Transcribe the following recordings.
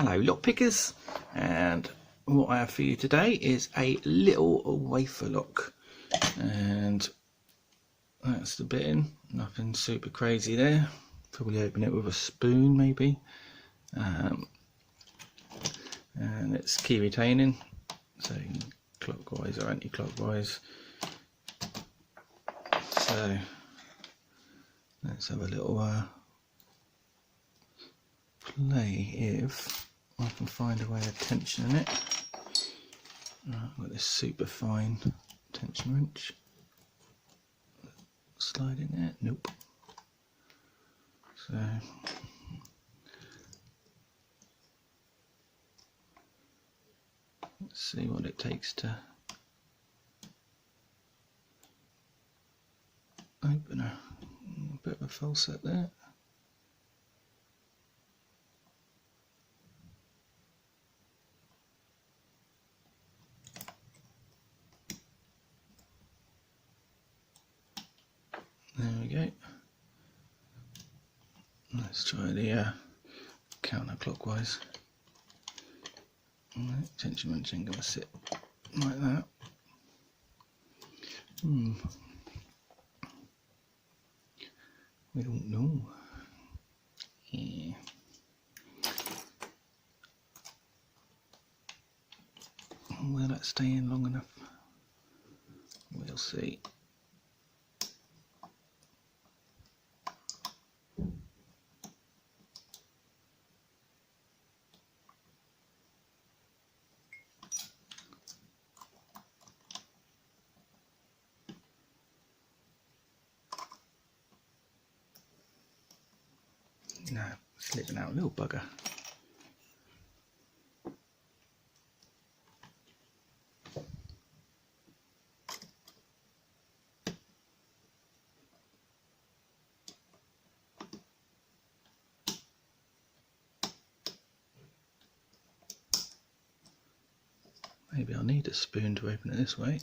Hello lock pickers, and what I have for you today is a little wafer lock, and that's the bit in. Nothing super crazy there. Probably open it with a spoon maybe, and it's key retaining, so clockwise or anti-clockwise. So let's have a little play if I can find a way of tensioning it. Right, I've got this super fine tension wrench. Slide in there. Nope. So let's see what it takes to open a bit of a false set there. There we go. Let's try the counterclockwise. Right, tension wrench ain't gonna sit like that. We don't know. Yeah. Will that stay in long enough? We'll see. No, slipping out, little bugger. Maybe I'll need a spoon to open it this way.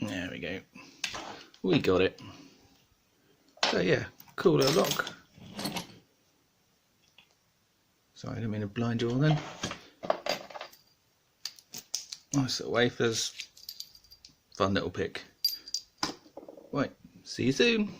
There we go. We got it. So yeah, cool little lock. Sorry, I didn't mean to blind you all then. Nice little wafers. Fun little pick. Right, see you soon.